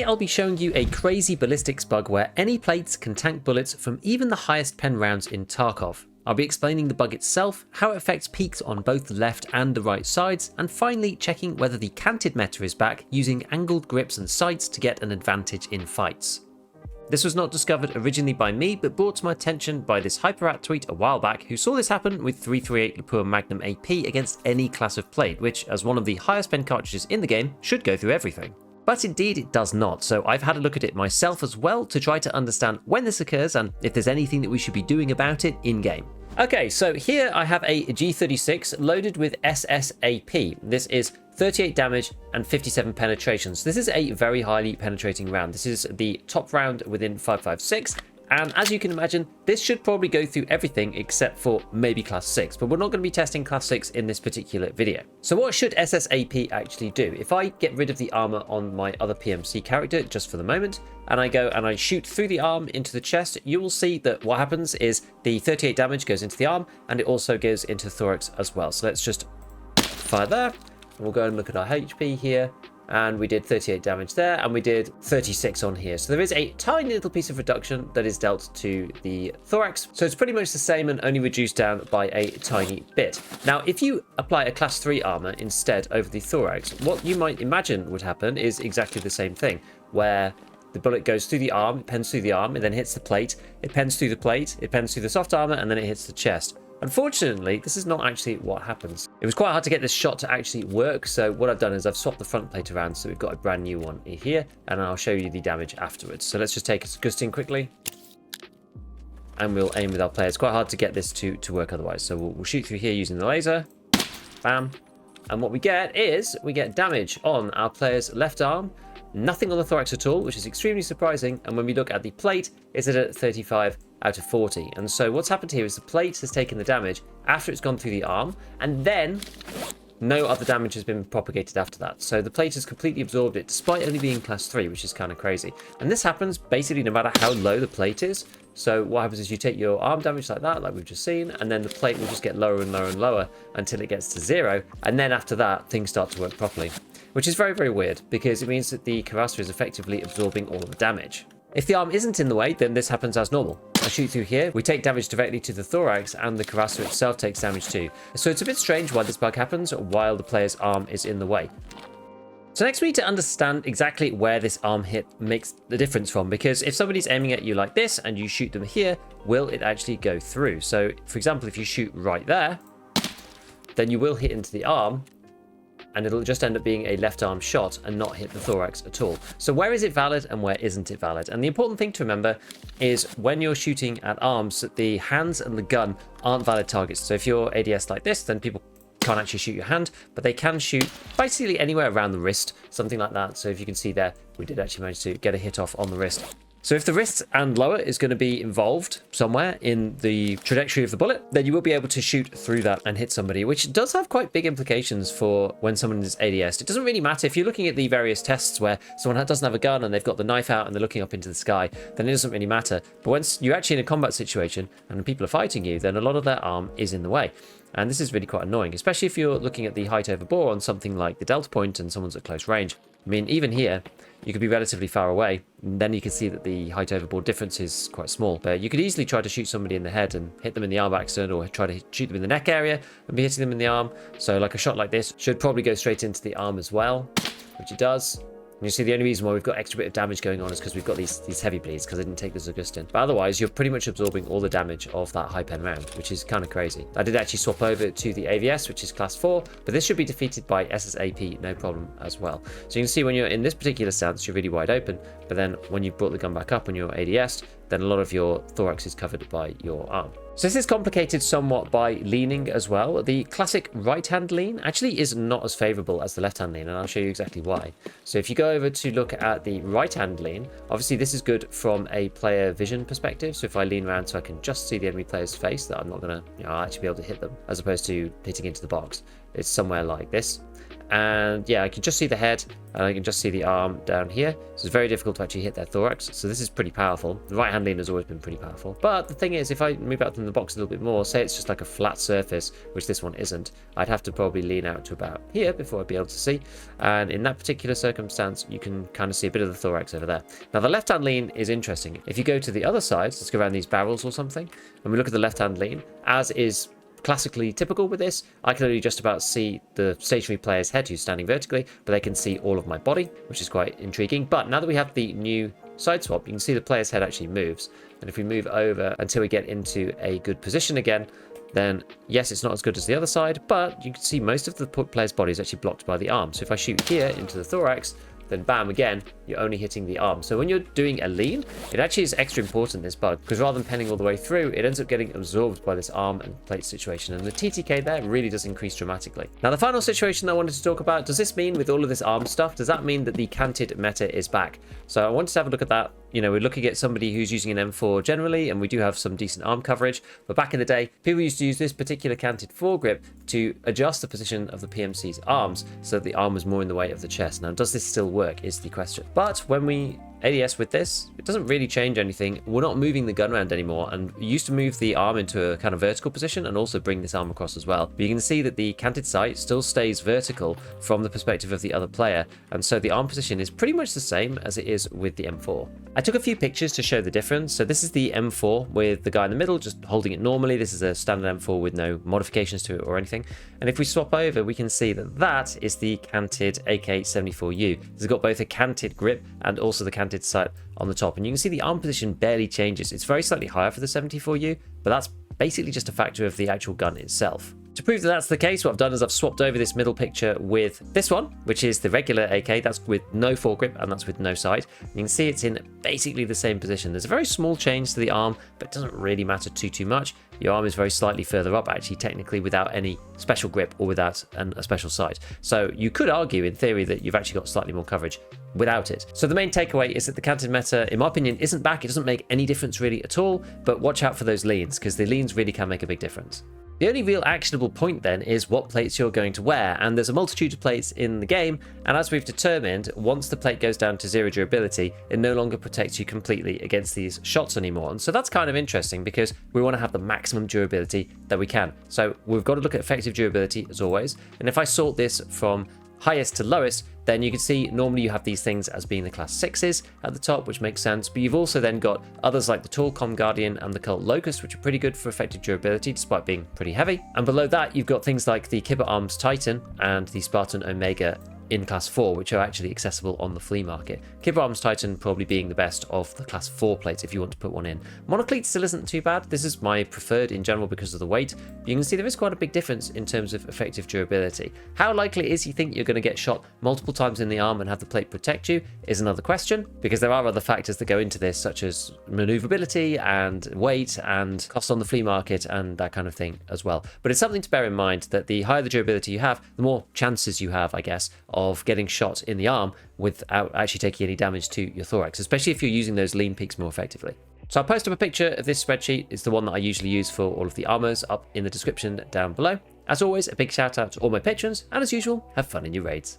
I'll be showing you a crazy ballistics bug where any plates can tank bullets from even the highest pen rounds in Tarkov. I'll be explaining the bug itself, how it affects peaks on both the left and the right sides, and finally checking whether the canted meta is back, using angled grips and sights to get an advantage in fights. This was not discovered originally by me, but brought to my attention by this Hyperat tweet a while back, who saw this happen with 338 Lapua Magnum AP against any class of plate, which, as one of the highest pen cartridges in the game, should go through everything. But indeed it does not, so I've had a look at it myself as well to try to understand when this occurs and if there's anything that we should be doing about it in-game. Okay, so here I have a G36 loaded with SSAP. This is 38 damage and 57 penetration. So this is a very highly penetrating round. This is the top round within 5.56. And as you can imagine, this should probably go through everything except for maybe class 6, but we're not going to be testing class 6 in this particular video. So what should SSAP actually do? If I get rid of the armor on my other PMC character just for the moment, and I go and I shoot through the arm into the chest, you will see that what happens is the 38 damage goes into the arm, and it also goes into the thorax as well. So let's just fire there, and we'll go and look at our HP here. And we did 38 damage there, and we did 36 on here. So there is a tiny little piece of reduction that is dealt to the thorax. So it's pretty much the same and only reduced down by a tiny bit. Now, if you apply a class 3 armor instead over the thorax, what you might imagine would happen is exactly the same thing, where the bullet goes through the arm, it pens through the arm, it then hits the plate, it pens through the plate, it pens through the soft armor, and then it hits the chest. Unfortunately, this is not actually what happens. It was quite hard to get this shot to actually work, so what I've done is I've swapped the front plate around, so we've got a brand new one here, and I'll show you the damage afterwards. So let's just take a Gusting quickly, and we'll aim with our player. It's quite hard to get this to work otherwise, so we'll shoot through here using the laser. Bam. And what we get is, we get damage on our player's left arm, nothing on the thorax at all, which is extremely surprising, and when we look at the plate, it's at 35 out of 40. And so what's happened here is the plate has taken the damage after it's gone through the arm, and then no other damage has been propagated after that. So the plate has completely absorbed it, despite only being class 3, which is kind of crazy. And this happens basically no matter how low the plate is. So what happens is you take your arm damage like that, like we've just seen, and then the plate will just get lower and lower and lower until it gets to 0. And then after that, things start to work properly, which is very, very weird, because it means that the cuirass is effectively absorbing all of the damage. If the arm isn't in the way, then this happens as normal. I shoot through here, we take damage directly to the thorax, and the cuirass itself takes damage too. So it's a bit strange why this bug happens while the player's arm is in the way. So next we need to understand exactly where this arm hit makes the difference from, because if somebody's aiming at you like this and you shoot them here, will it actually go through? So for example, if you shoot right there, then you will hit into the arm, and it'll just end up being a left arm shot and not hit the thorax at all. So where is it valid and where isn't it valid? And the important thing to remember is when you're shooting at arms, that the hands and the gun aren't valid targets. So if you're ADS like this, then people can't actually shoot your hand, but they can shoot basically anywhere around the wrist, something like that. So if you can see there, we did actually manage to get a hit off on the wrist. So if the wrist and lower is going to be involved somewhere in the trajectory of the bullet, then you will be able to shoot through that and hit somebody, which does have quite big implications for when someone is ADS'd. It doesn't really matter if you're looking at the various tests where someone doesn't have a gun and they've got the knife out and they're looking up into the sky, then it doesn't really matter. But once you're actually in a combat situation and people are fighting you, then a lot of their arm is in the way. And this is really quite annoying, especially if you're looking at the height over bore on something like the delta point and someone's at close range. I mean, even here, you could be relatively far away, and then you can see that the height overboard difference is quite small. But you could easily try to shoot somebody in the head and hit them in the arm accident, or try to shoot them in the neck area and be hitting them in the arm. So like a shot like this should probably go straight into the arm as well, which it does. And you see the only reason why we've got extra bit of damage going on is because we've got these heavy bleeds, because I didn't take the Zagustin. But otherwise, you're pretty much absorbing all the damage of that high pen round, which is kind of crazy. I did actually swap over to the AVS, which is class 4, but this should be defeated by SSAP, no problem as well. So you can see when you're in this particular stance, you're really wide open, but then when you've brought the gun back up and you're ADS, then a lot of your thorax is covered by your arm. So this is complicated somewhat by leaning as well. The classic right-hand lean actually is not as favorable as the left-hand lean, and I'll show you exactly why. So if you go over to look at the right-hand lean, obviously this is good from a player vision perspective. So if I lean around so I can just see the enemy player's face, that I'm not gonna, I'll actually be able to hit them, as opposed to hitting into the box. It's somewhere like this. And yeah, I can just see the head and I can just see the arm down here. So it's very difficult to actually hit their thorax. So this is pretty powerful. The right hand lean has always been pretty powerful. But the thing is, if I move out from the box a little bit more, say it's just like a flat surface, which this one isn't, I'd have to probably lean out to about here before I'd be able to see. And in that particular circumstance, you can kind of see a bit of the thorax over there. Now the left hand lean is interesting. If you go to the other side, let's go around these barrels or something, and we look at the left hand lean, as is classically typical with this, I can only just about see the stationary player's head who's standing vertically, but they can see all of my body, which is quite intriguing. But now that we have the new side swap, you can see the player's head actually moves. And if we move over until we get into a good position again, then yes, it's not as good as the other side, but you can see most of the player's body is actually blocked by the arm. So if I shoot here into the thorax, then bam, again, you're only hitting the arm. So when you're doing a lean, it actually is extra important, this bug, because rather than penning all the way through, it ends up getting absorbed by this arm and plate situation. And the TTK there really does increase dramatically. Now, the final situation I wanted to talk about, does this mean with all of this arm stuff, does that mean that the canted meta is back? So I wanted to have a look at that. You know, we're looking at somebody who's using an M4 generally, and we do have some decent arm coverage. But back in the day, people used to use this particular canted foregrip to adjust the position of the PMC's arms so that the arm was more in the way of the chest. Now, does this still work is the question. But when we ADS with this, it doesn't really change anything. We're not moving the gun around anymore, and we used to move the arm into a kind of vertical position and also bring this arm across as well. But you can see that the canted sight still stays vertical from the perspective of the other player, and so the arm position is pretty much the same as it is with the M4. I took a few pictures to show the difference. So this is the M4 with the guy in the middle just holding it normally. This is a standard M4 with no modifications to it or anything. And if we swap over, we can see that that is the canted AK-74U. It's got both a canted grip and also the canted sight on the top. And you can see the arm position barely changes. It's very slightly higher for the 74U, but that's basically just a factor of the actual gun itself. To prove that that's the case, what I've done is I've swapped over this middle picture with this one, which is the regular AK. That's with no foregrip and that's with no sight. You can see it's in basically the same position. There's a very small change to the arm, but it doesn't really matter too much. Your arm is very slightly further up, actually, technically, without any special grip or without a special sight. So you could argue, in theory, that you've actually got slightly more coverage without it. So the main takeaway is that the canted meta, in my opinion, isn't back. It doesn't make any difference really at all, but watch out for those leans, because the leans really can make a big difference. The only real actionable point then is what plates you're going to wear, and there's a multitude of plates in the game, and as we've determined, once the plate goes down to 0 durability, it no longer protects you completely against these shots anymore. And so that's kind of interesting because we want to have the maximum durability that we can. So we've got to look at effective durability as always, and if I sort this from highest to lowest, then you can see normally you have these things as being the class 6s at the top, which makes sense, but you've also then got others like the Tallcom Guardian and the Cult Locust, which are pretty good for effective durability despite being pretty heavy. And below that, you've got things like the Kibber Arms Titan and the Spartan Omega in class 4, which are actually accessible on the flea market. Kibber Arms Titan probably being the best of the class 4 plates if you want to put one in. Monoclete still isn't too bad. This is my preferred in general because of the weight. You can see there is quite a big difference in terms of effective durability. How likely is you think you're going to get shot multiple times in the arm and have the plate protect you is another question, because there are other factors that go into this, such as maneuverability and weight and cost on the flea market and that kind of thing as well. But it's something to bear in mind that the higher the durability you have, the more chances you have, I guess, of getting shot in the arm without actually taking any damage to your thorax, especially if you're using those lean peaks more effectively. So I'll post up a picture of this spreadsheet. It's the one that I usually use for all of the armors up in the description down below. As always, a big shout out to all my patrons, and as usual, have fun in your raids.